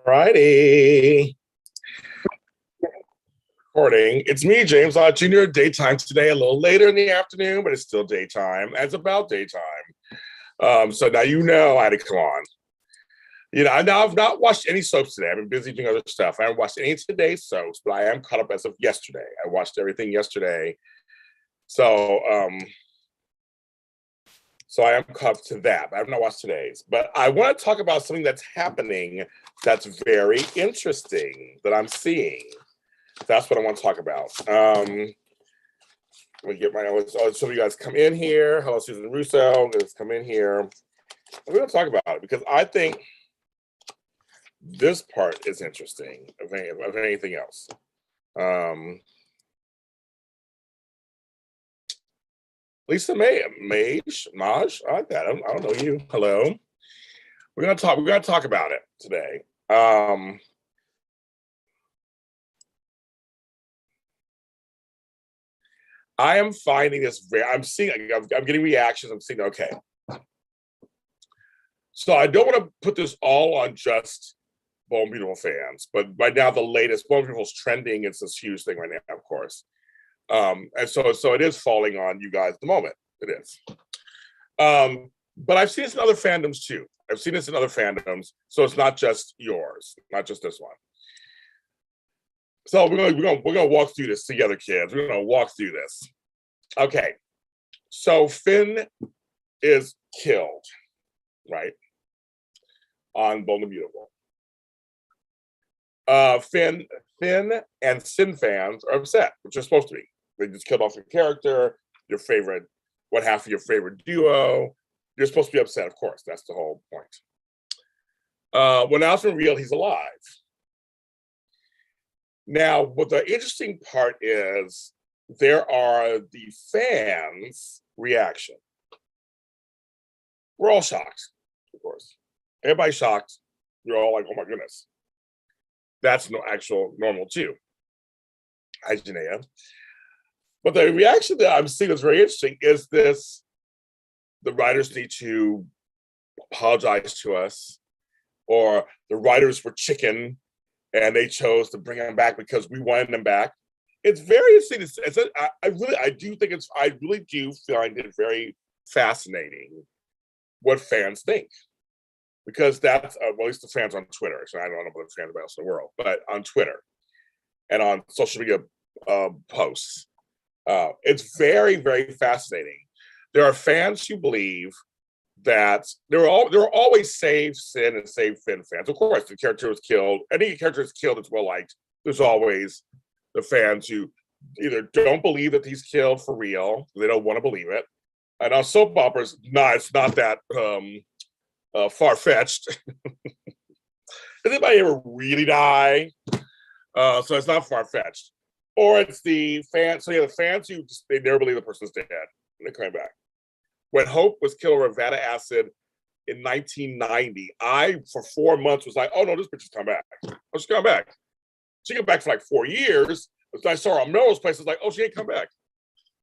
Righty. Recording. It's me, James Lott Jr. Daytime today, a little later in the afternoon, but it's still daytime. It's about daytime. So now you know I had to come on. Now I've not watched any soaps today. I've been busy doing other stuff. I haven't watched any of today's soaps, but I am caught up as of yesterday. I watched everything yesterday. So I am caught up to that. I have not watched today's. But I want to talk about something that's happening that's very interesting that I'm seeing. That's what I want to talk about. Let me get some of you guys come in here. Hello, Susan Russo. Let's come in here. We're going to talk about it because I think this part is interesting of anything else. Lisa Maj, I like that. I don't know you. Hello. We're gonna talk about it today. I am finding this I'm getting reactions. I'm seeing, okay. So I don't want to put this all on just Bold and Beautiful fans, but right now the latest Bold and Beautiful is trending. It's this huge thing right now, of course. And so it is falling on you guys at the moment. It is. But I've seen this in other fandoms too. So it's not just yours, not just this one. So we're gonna walk through this together, kids. We're gonna walk through this. Okay. So Finn is killed, right? On Bold and Beautiful. Finn and Sin fans are upset, which are supposed to be. They just killed off your character, what half of your favorite duo. You're supposed to be upset, of course. That's the whole point. When now it's been revealed he's alive. Now, what the interesting part is, there are the fans' reaction. We're all shocked, of course. Everybody's shocked. You're all like, oh my goodness. That's normal too. Hi, Janaea. But the reaction that I'm seeing that's very interesting is this: the writers need to apologize to us, or the writers were chicken and they chose to bring them back because we wanted them back. It's very interesting. I really do find it very fascinating what fans think, because that's well, at least the fans on Twitter. So I don't know about the fans else in the world, but on Twitter and on social media posts. It's very, very fascinating. There are fans who believe that there are always save Sin and save Finn fans. Of course, the character was killed. Any character is killed that's well liked. There's always the fans who either don't believe that he's killed for real, they don't want to believe it. And on soap operas, it's not that far-fetched. Does anybody ever really die? So it's not far-fetched. Or it's the fans. So yeah, the fans who they never believe the person's dead and they're coming back. When Hope was killed with Vada acid in 1990, I for 4 months was like, oh no, this bitch is coming back. Oh, she's coming back. She came back for like 4 years. I saw her on Melrose Place. I was like, oh, she ain't come back.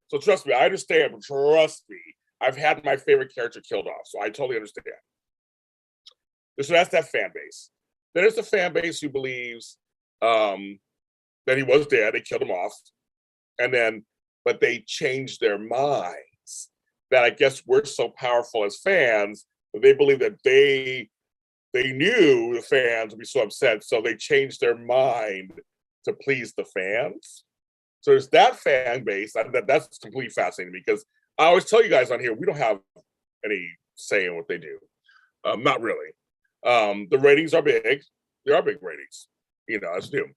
So trust me, I understand, but trust me, I've had my favorite character killed off. So I totally understand. So that's that fan base. Then there's the fan base who believes that he was dead. They killed him off. But they changed their minds. That I guess we're so powerful as fans that they believe that they knew the fans would be so upset. So they changed their mind to please the fans. So there's that fan base. That's completely fascinating, because I always tell you guys on here, we don't have any say in what they do. Not really. The ratings are big. There are big ratings. It's new.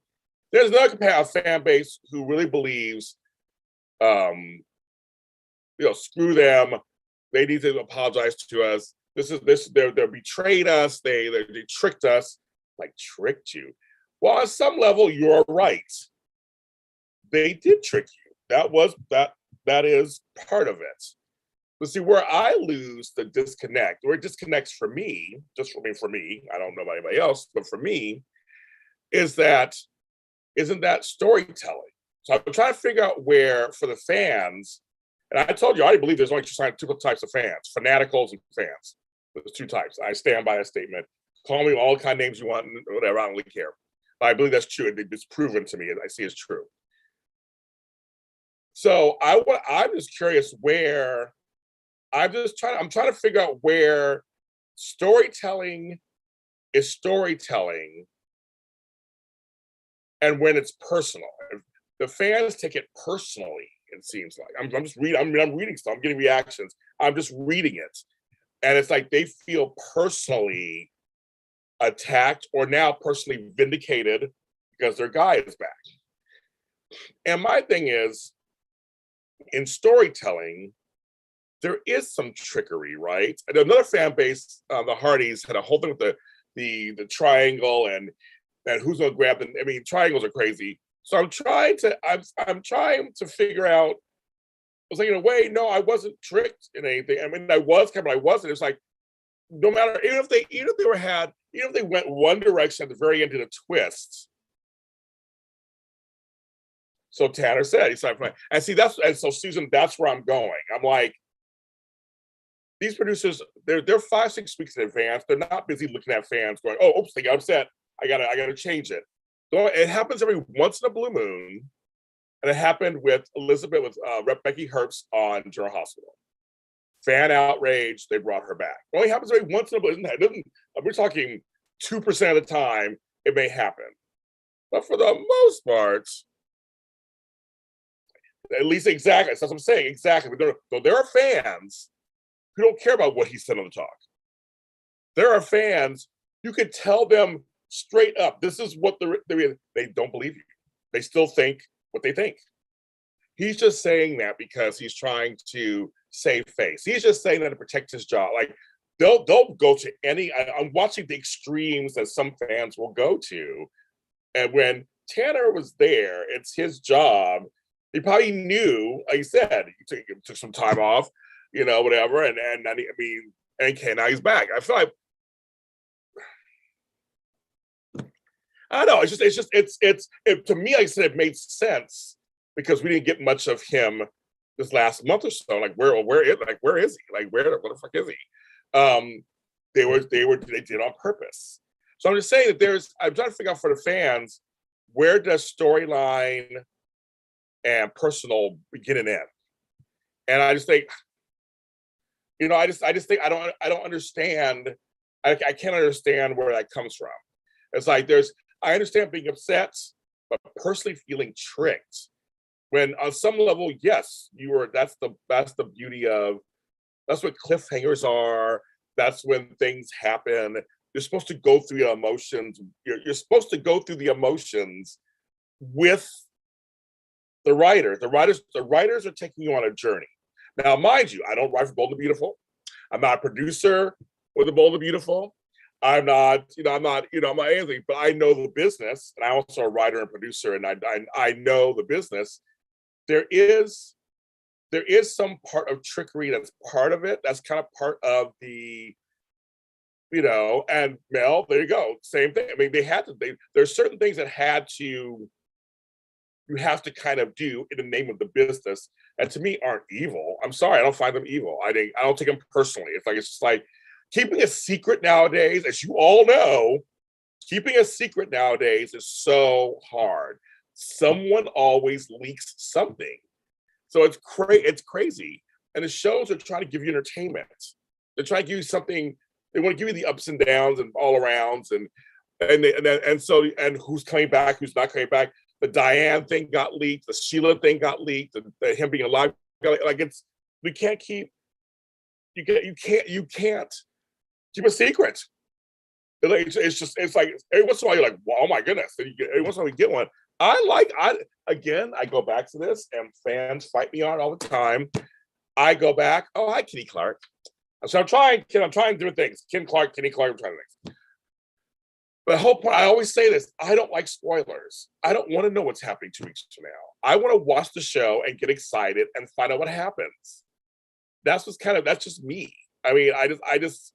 There's another fan base who really believes, screw them. They need to apologize to us. They betrayed us. They tricked us. Like, tricked you? Well, on some level, you're right. They did trick you. That is part of it. But see, where I lose the disconnect, where it disconnects for me, for me, I don't know about anybody else, but for me, isn't that storytelling? So I'm trying to figure out where, for the fans, and I told you, I already believe there's only two types of fans: fanaticals and fans. There's two types. I stand by that statement Call me all kind of names you want, whatever. I don't really care. I believe that's true. It's proven to me. I see it's true. So I'm just curious where I'm trying to figure out where storytelling is storytelling and when it's personal. The fans take it personally, it seems like. I'm just reading, I'm reading stuff, I'm getting reactions. I'm just reading it. And it's like they feel personally attacked or now personally vindicated because their guy is back. And my thing is, in storytelling, there is some trickery, right? And another fan base, the Hardys, had a whole thing with the triangle and who's gonna grab them. I mean, triangles are crazy. So I'm trying to figure out. I was like, in a way, no, I wasn't tricked in anything. I mean, I was, but I wasn't. It's like, no matter, even if they went one direction at the very end, did a twist. So Tanner said, he's like, and see, so Susan, that's where I'm going. I'm like, these producers, they're 5-6 weeks in advance. They're not busy looking at fans going, oh, oops, they got upset. I gotta change it. So it happens every once in a blue moon. And it happened with Elizabeth, with Rep. Becky Herbst on General Hospital. Fan outrage, they brought her back. It only happens every once in a blue moon. We're talking 2% of the time it may happen. But for the most part, at least exactly, that's what I'm saying, exactly. But there are fans who don't care about what he said on the talk. There are fans, you could tell them straight up, this is what they don't believe you. They still think what they think. He's just saying that because he's trying to save face. He's just saying that to protect his job. Like they'll go to any. I'm watching the extremes that some fans will go to, and when Tanner was there, it's his job. He probably knew, like he said, he took some time off, whatever, and I mean, and okay, now he's back. I feel like. I don't know. It's to me, like I said, it made sense because we didn't get much of him this last month or so. Like where is he? Like where the fuck is he? They did on purpose. So I'm just saying that I'm trying to figure out for the fans, where does storyline and personal begin and end? And I just think, I just think I don't understand. I can't understand where that comes from. It's like I understand being upset, but personally feeling tricked. When on some level, yes, that's the beauty of, that's what cliffhangers are. That's when things happen. You're supposed to go through your emotions. You're supposed to go through the emotions with the writer. The writers are taking you on a journey. Now, mind you, I don't write for Bold and Beautiful. I'm not a producer with the Bold and Beautiful. I'm not anything, but I know the business, and I'm also a writer and producer, and I know the business. There is some part of trickery that's part of it. That's kind of part of the, and Mel, there you go, same thing. I mean, there's certain things that you have to kind of do in the name of the business, and to me aren't evil. I'm sorry, I don't find them evil. I don't take them personally. It's just like, keeping a secret nowadays, as you all know, keeping a secret nowadays is so hard. Someone always leaks something. So it's crazy. And the shows are trying to give you entertainment. They're trying to give you something. They want to give you the ups and downs and all arounds and who's coming back, who's not coming back. The Diane thing got leaked. The Sheila thing got leaked. The him being alive, we can't keep. You can't keep a secret. It's like every once in a while you're like, oh my goodness. Every once in a while you get one. I go back to this, and fans fight me on it all the time. I go back, oh, hi, Kitty Clark. So I'm trying different things. Kenny Clark, I'm trying things. But the whole point, I always say this, I don't like spoilers. I don't want to know what's happening 2 weeks from now. I want to watch the show and get excited and find out what happens. That's just me. I mean, I just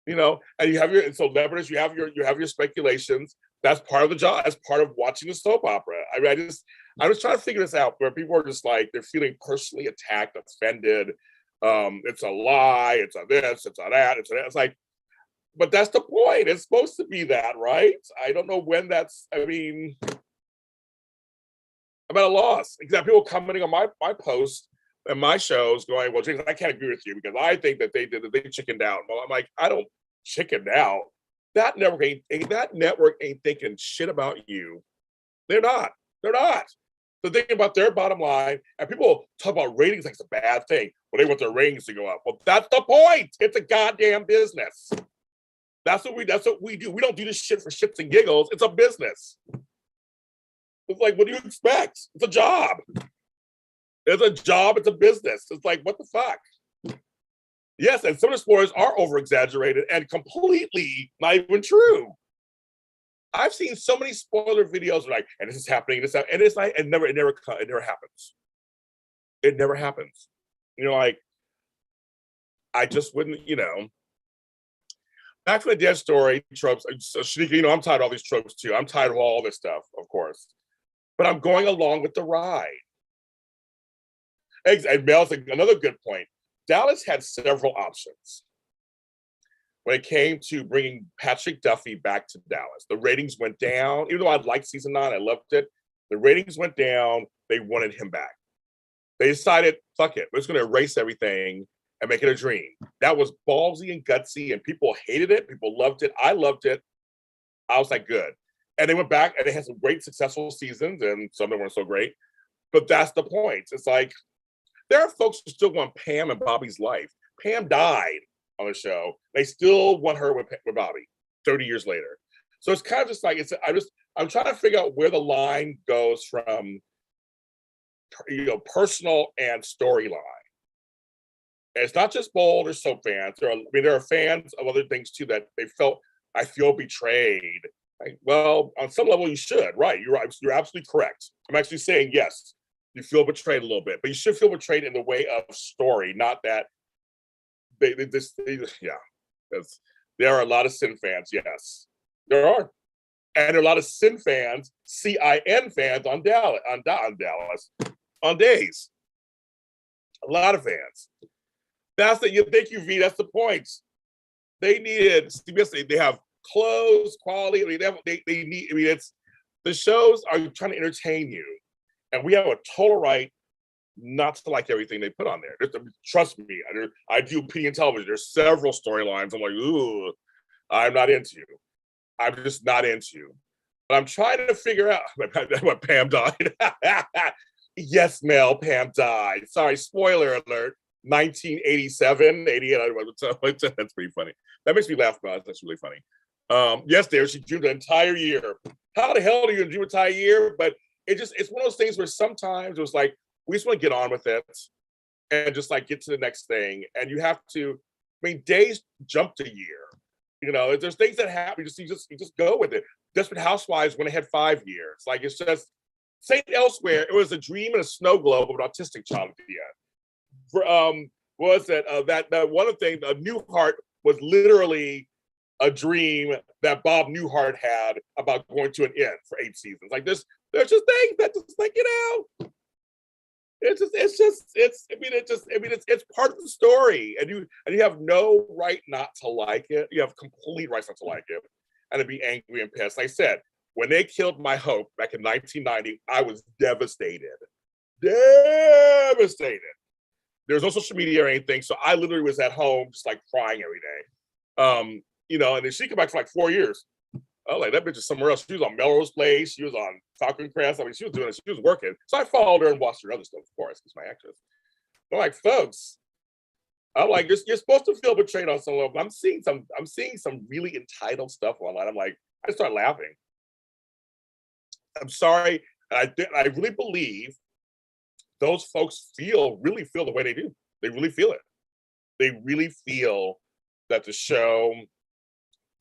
and you have your celebrities, you have your speculations. That's part of the job. That's part of watching a soap opera. I mean, I was trying to figure this out where people are just like, they're feeling personally attacked, offended. It's a lie. It's a this. It's a that. It's a that. It's like, But that's the point. It's supposed to be that, right? I don't know when that's. I mean, I'm at a loss. Because people commenting on my posts and my shows, going, "Well, James, I can't agree with you because I think that they chickened out." Well, I'm like, I don't chicken out. That network ain't thinking shit about you. They're not. They're not. They're thinking about their bottom line, and people talk about ratings like it's a bad thing. Well, they want their ratings to go up. Well, that's the point. It's a goddamn business. That's what we do. We don't do this shit for shits and giggles. It's a business. It's like, what do you expect? It's a job. It's a job. It's a business. It's like, what the fuck? Yes, and some of the spoilers are over exaggerated and completely not even true. I've seen so many spoiler videos like, and this is happening, and it's like, it never happens. It never happens. You know, like, I just wouldn't, back to the dead story tropes. Shanika, I'm tired of all these tropes too. I'm tired of all this stuff, of course. But I'm going along with the ride. And Mel's another good point. Dallas had several options when it came to bringing Patrick Duffy back to Dallas. The ratings went down. Even though I liked season 9, I loved it. The ratings went down. They wanted him back. They decided, fuck it, we're just going to erase everything and make it a dream. That was ballsy and gutsy, and people hated it. People loved it. I loved it. I was like, good. And they went back, and they had some great, successful seasons, and some of them weren't so great. But that's the point. It's like, there are folks who still want Pam and Bobby's life. Pam died on the show. They still want her with Bobby 30 years later. So it's kind of just like, I'm trying to figure out where the line goes from, personal and storyline. And it's not just Bold or soap fans. There are fans of other things too that they felt, I feel betrayed. Like, well, on some level you should, right? You're absolutely correct. I'm actually saying yes. You feel betrayed a little bit, but you should feel betrayed in the way of story, not that there are a lot of Sin fans, yes. There are. And there are a lot of Sin fans, CIN fans on Dallas, on days. A lot of fans. Thank you, V, that's the point. They needed, they have clothes, quality, they need, it's, the shows are trying to entertain you. And we have a total right not to like everything they put on there. Trust me, I do opinion television. There's several storylines. I'm like, ooh, I'm not into you. I'm just not into you. But I'm trying to figure out what Pam died. Yes, Mel, Pam died. Sorry, spoiler alert. 1987, 88. That's pretty funny. That makes me laugh about it. That's really funny. Yes, she dreamed the entire year. How the hell do you dream an entire year? But it's one of those things where sometimes it was like, we just want to get on with it and just like get to the next thing. And you have to, days jumped a year. There's things that happen. You just go with it. Desperate Housewives went ahead 5 years. Like, it's just, St. Elsewhere, it was a dream and a snow globe of an autistic child at the end. That one thing, Newhart was literally a dream that Bob Newhart had about going to an inn for 8 seasons. Like, there's just things that just like, it's part of the story, and you have no right not to like it. You have complete rights not to like it and to be angry and pissed. Like I said, when they killed my hope back in 1990, I was devastated. Devastated. There's no social media or anything, so I literally was at home just like crying every day. And then she came back for like 4 years. I was like, that bitch is somewhere else. She was on Melrose Place. She was on Falcon Crest. She was doing it. She was working. So I followed her and watched her other stuff, of course, because my actress. I'm like, folks, I'm like, you're supposed to feel betrayed on some level. I'm seeing some really entitled stuff online. I'm like, I start laughing. I'm sorry. I really believe those folks really feel the way they do. They really feel it. They really feel that the show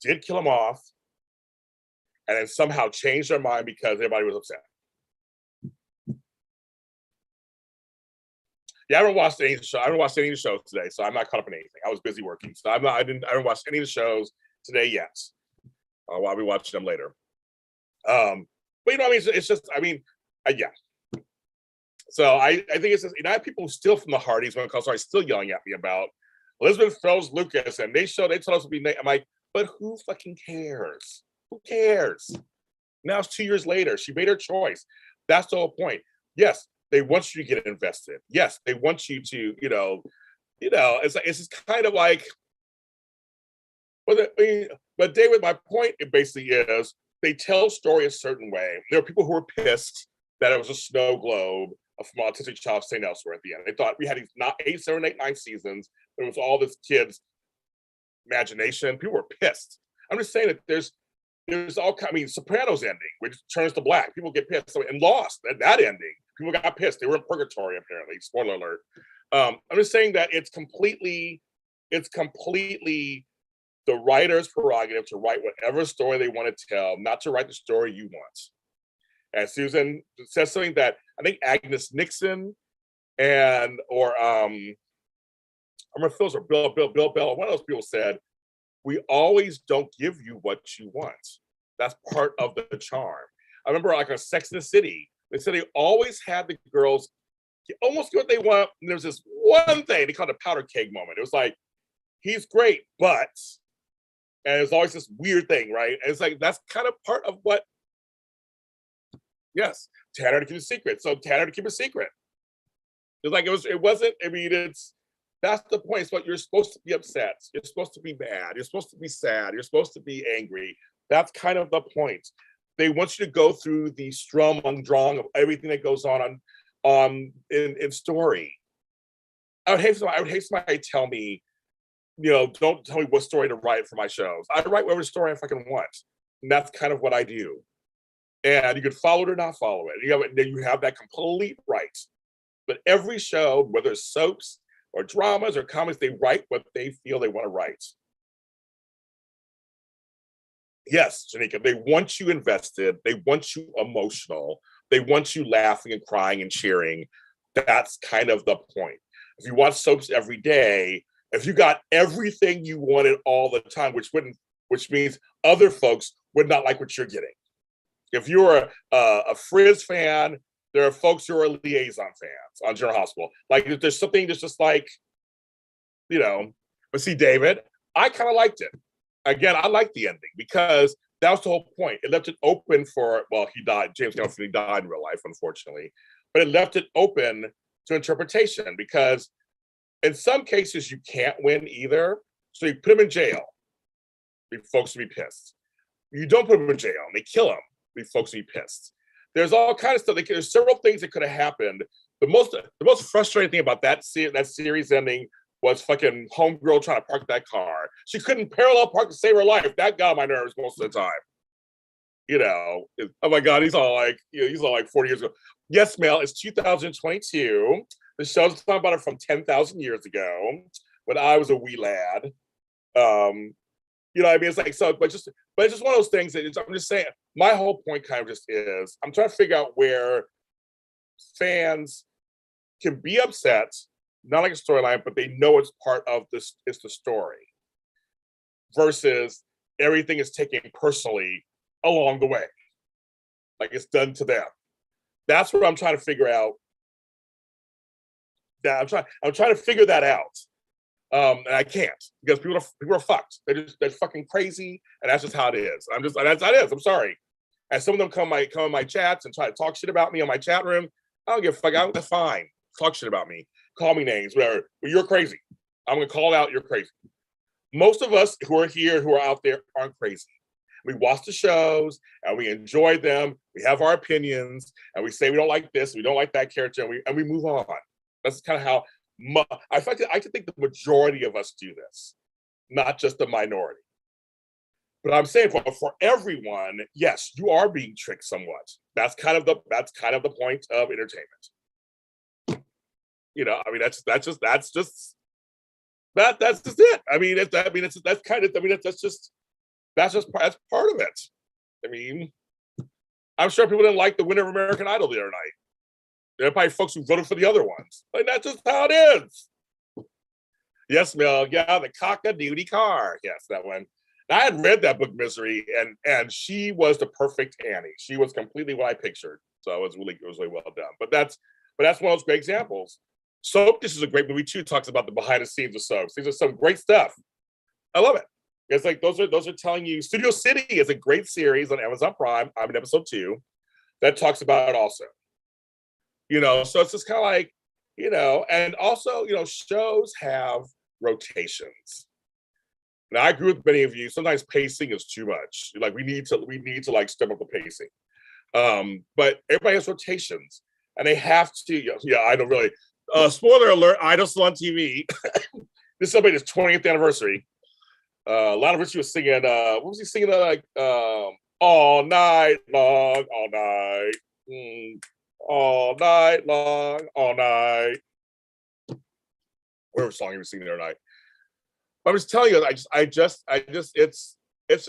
did kill them off, and then somehow changed their mind because everybody was upset. Yeah, I haven't watched any of the show. I haven't watched any of the shows today, so I'm not caught up in anything. I was busy working, so I haven't watched any of the shows today yet. I'll be watching them later. But it's just, yeah. So I think it's just, I have people still from the Hardys when it comes to still yelling at me about Elizabeth Froze Lucas, and they told us to be. I'm like, But who fucking cares? Who cares? Now it's 2 years later. She made her choice. That's the whole point. Yes, they want you to get invested. Yes, they want you to, it's like it's just kind of like, but David, my point it basically is they tell story a certain way. There are people who were pissed that it was a snow globe from Autistic Child Staying Elsewhere at the end. They thought we had these not 8, 7, 8, 9 seasons. It was all this kids' imagination. People were pissed. I'm just saying that there's all kind. I mean, Sopranos ending, which turns to black. People get pissed. So, and Lost, that ending, people got pissed. They were in purgatory apparently. Spoiler alert. I'm just saying that it's completely the writer's prerogative to write whatever story they want to tell, not to write the story you want. And Susan says something that I think Agnes Nixon or I remember Phil's or Bill Bell, one of those people said, we always don't give you what you want. That's part of the charm. I remember like on Sex and the City, they said they always had the girls almost get what they want. And there's this one thing they called a powder keg moment. It was like, he's great, but, and it's always this weird thing, right? And it's like, that's kind of part of what, yes, Tanner to keep a secret. So Tanner to keep a secret. It's like, it wasn't, I mean, that's the point. It's what you're supposed to be upset. You're supposed to be mad. You're supposed to be sad. You're supposed to be angry. That's kind of the point. They want you to go through the strum undrawing of everything that goes on in story. I would hate somebody to tell me, don't tell me what story to write for my shows. I write whatever story I fucking want. And that's kind of what I do. And you can follow it or not follow it. You have that complete right. But every show, whether it's soaps or dramas or comedies, they write what they feel they want to write. Yes, Janika, they want you invested. They want you emotional. They want you laughing and crying and cheering. That's kind of the point. If you watch soaps every day, if you got everything you wanted all the time, which means other folks would not like what you're getting. If you're a Frizz fan, there are folks who are liaison fans on General Hospital. Like if there's something that's just like, but see, David, I kind of liked it. Again, I liked the ending because that was the whole point. It left it open for, well, he died. James Gandolfini died in real life, unfortunately. But it left it open to interpretation because in some cases you can't win either. So you put him in jail. Folks will be pissed. You don't put him in jail and they kill him. Folks will be pissed. There's all kinds of stuff. There's several things that could have happened. The most frustrating thing about that series ending was fucking homegirl trying to park that car. She couldn't parallel park to save her life. That got on my nerves most of the time. Oh my God, he's all like 40 years ago. Yes, Mel, it's 2022. The show's talking about it from 10,000 years ago when I was a wee lad. What I mean? It's like, so, but it's just one of those things that I'm just saying, my whole point kind of just is, I'm trying to figure out where fans can be upset, not like a storyline, but they know it's part of this, it's the story, versus everything is taken personally along the way. Like it's done to them. That's what I'm trying to figure out. I'm trying to figure that out. And I can't because people are fucked. They're fucking crazy, and that's just how it is. That's how it is. I'm sorry. And some of them come in my chats and try to talk shit about me on my chat room. I don't give a fuck. That's fine. Talk shit about me. Call me names, whatever. But you're crazy. I'm gonna call out. You're crazy. Most of us who are here, who are out there, aren't crazy. We watch the shows and we enjoy them. We have our opinions and we say we don't like this, we don't like that character, and we move on. That's kind of how. I can think the majority of us do this, not just the minority. But I'm saying for everyone, yes, you are being tricked somewhat. That's kind of the point of entertainment. I mean, that's just it. I mean, that's part of it. I mean, I'm sure people didn't like the winner of American Idol the other night. There are probably folks who voted for the other ones. Like, that's just how it is. Yes, Mel. Yeah, the cock-a-doodle car. Yes, that one. I had read that book, Misery, and she was the perfect Annie. She was completely what I pictured. So it was really well done. But that's one of those great examples. Soap, this is a great movie too. Talks about the behind the scenes of soaps. These are some great stuff. I love it. It's like those are telling you. Studio City is a great series on Amazon Prime. I'm in episode 2 that talks about it also. So it's just kind of like, and also, shows have rotations. Now I agree with many of you. Sometimes pacing is too much. Like we need to like step up the pacing. But everybody has rotations, and they have to. Yeah, I don't really. Spoiler alert: Idol still on TV. This celebrated his 20th anniversary. Lionel Richie was singing. What was he singing? Like all night long, all night, all night long, all night. Whatever song he was singing the other night. But I'm just telling you, it's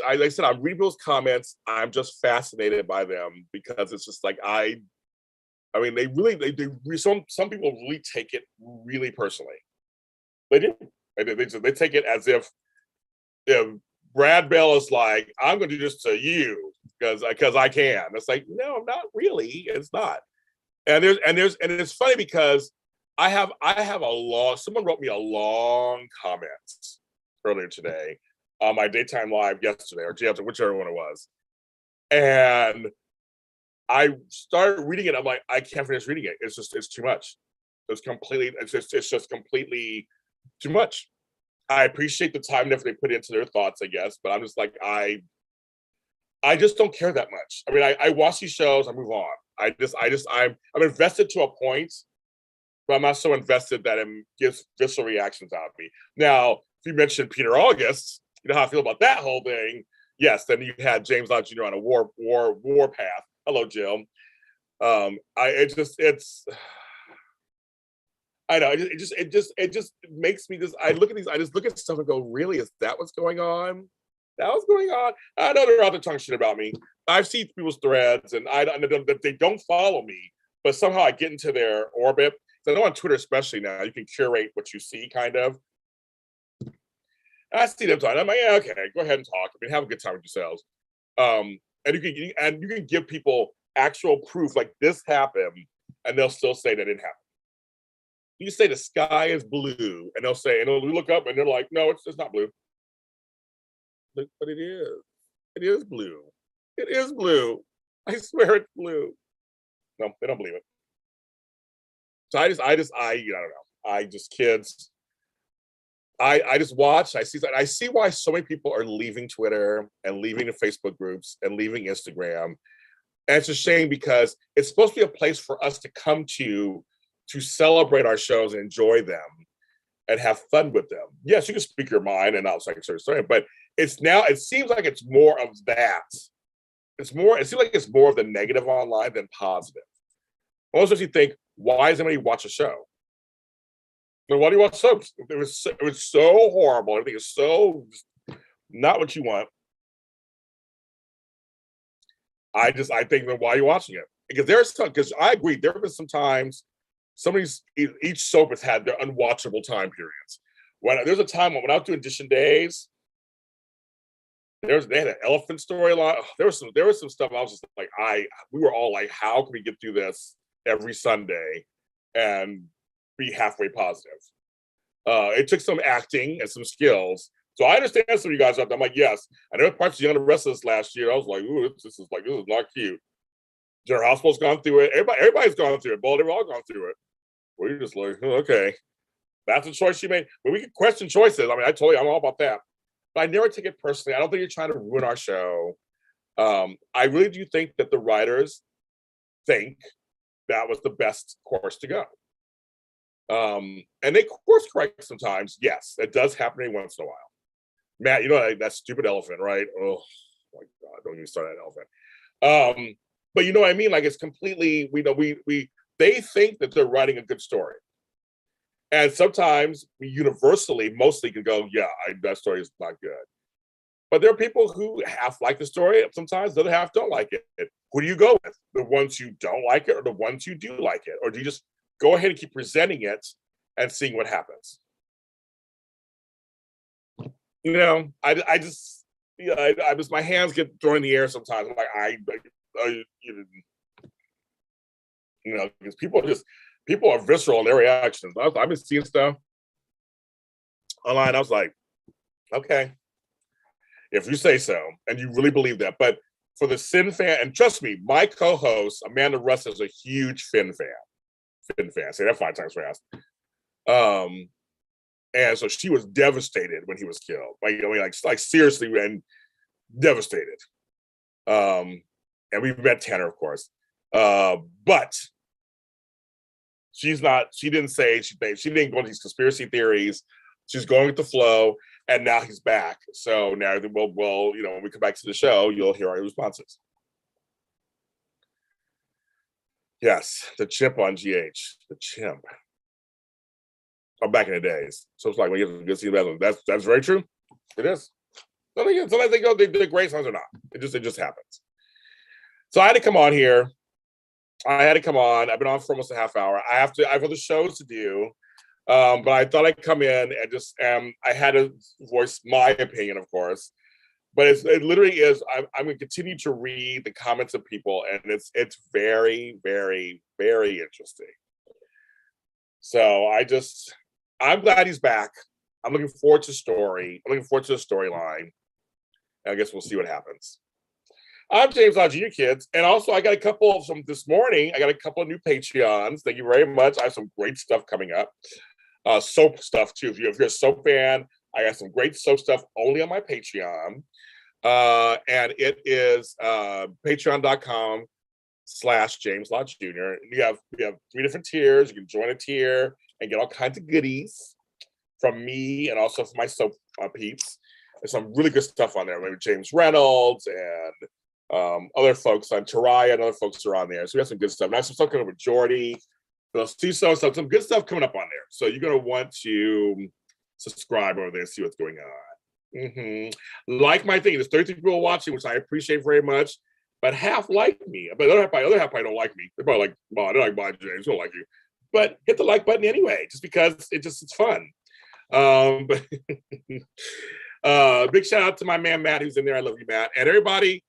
like I said, I'm reading those comments. I'm just fascinated by them because it's just like I mean, some people really take it really personally. They do. They take it as if Brad Bell is like, I'm going to do this to you because I can. It's like, no, not really. It's not. And it's funny because I have someone wrote me a long comment earlier today on my daytime live yesterday or whichever one it was, and I started reading it. I'm like, I can't finish reading it. It's too much. It's just completely too much. I appreciate the time and effort they put into their thoughts, I guess, but I'm just like, I just don't care that much. I mean, I watch these shows, I move on. I'm invested to a point, but I'm not so invested that it gives visceral reactions out of me. Now, if you mentioned Peter August, you know how I feel about that whole thing. Yes, then you had James Lott Jr. on a war path. Hello, Jim. I know it just makes me I look at these, I just look at stuff and go, really, is that what's going on? That was going on. I know they're out there talking shit about me. I've seen people's threads, and they don't follow me, but somehow I get into their orbit. So I know on Twitter, especially now, you can curate what you see, kind of. And I see them talking. I'm like, yeah, okay, go ahead and talk. I mean, have a good time with yourselves. And you can give people actual proof, like this happened, and they'll still say that it didn't happen. You say the sky is blue, and they'll look up and they're like, no, it's not blue. But it is. It is blue. It is blue. I swear it's blue. No, they don't believe it. So I don't know. Kids. I just watch. I see why so many people are leaving Twitter and leaving the Facebook groups and leaving Instagram. And it's a shame because it's supposed to be a place for us to come to celebrate our shows and enjoy them and have fun with them. Yes, you can speak your mind and not like certain story, but it seems like it's more of that. It seems like it's more of the negative online than positive. Most of you think, why does anybody watch a show? Well, why do you watch soaps? It was so horrible. Everything is so not what you want. I think, well, why are you watching it? Because I agree, there have been some times each soap has had their unwatchable time periods. There's a time when I was doing Edition Days, they had an elephant storyline. There was some stuff I was just like, we were all like, how can we get through this every Sunday and be halfway positive? It took some acting and some skills. So I understand some of you guys out there. I'm like, yes. I know parts of Young and the Restless last year. I was like, ooh, this is not cute. General Hospital's gone through it. Everybody's gone through it. They've all gone through it. Well, you're just like, oh, okay. That's a choice you made. But we can question choices. I mean, I told you I'm all about that. But I never take it personally. I don't think you're trying to ruin our show. I really do think that the writers think that was the best course to go. And they course correct sometimes. Yes, it does happen every once in a while. Matt, you know that stupid elephant, right? Oh my God, don't even start that elephant. But you know what I mean? Like it's completely, they think that they're writing a good story. And sometimes we universally, mostly can go, yeah, that story is not good. But there are people who half like the story. Sometimes the other half don't like it. Who do you go with? The ones who don't like it or the ones who do like it? Or do you just go ahead and keep presenting it and seeing what happens? I just my hands get thrown in the air sometimes. I'm like, because people are visceral in their reactions. I've been seeing stuff online. I was like, okay, If you say so, and you really believe that. But for the Sin fan, and trust me, my co-host, Amanda Russ, is a huge Finn fan. Finn fan. Say that 5 times fast. And so she was devastated when he was killed. Like seriously, and devastated. And we've met Tanner, of course. But she didn't say she didn't go into these conspiracy theories. She's going with the flow, and now he's back. So now we'll when we come back to the show, you'll hear our responses. Yes, the chimp on GH. The chimp. Oh, back in the days. So it's like when you have to see that. That's very true. It is. Sometimes they go, they're great, sometimes they're not. It just happens. So I had to come on here. I've been on for almost a half hour. I have other shows to do. But I thought I'd come in and just I had to voice my opinion, of course. But it literally is. I'm going to continue to read the comments of people, and it's very, very, very interesting. So I'm glad he's back. I'm looking forward to the story. I'm looking forward to the storyline. I guess we'll see what happens. I'm James Lott Jr., kids. And also, I got a couple of some this morning. I got a couple of new Patreons. Thank you very much. I have some great stuff coming up. Soap stuff, too. If you're a soap fan, I got some great soap stuff only on my Patreon. And it is patreon.com/James Lott Jr. We have 3 different tiers. You can join a tier and get all kinds of goodies from me and also from my soap peeps. There's some really good stuff on there. Maybe James Reynolds and other folks on Taraya and other folks are on there. So we have some good stuff. And I have some stuff coming up with Jordy. Some good stuff coming up on there. So you're going to want to subscribe over there and see what's going on. Like my thing. There's 33 people watching, which I appreciate very much. But half like me. But the other half probably don't like me. They're probably like, "Well, they're like, bye, James. They don't like you." But hit the like button anyway, just because it's fun. Big shout out to my man Matt, who's in there. I love you, Matt. And everybody,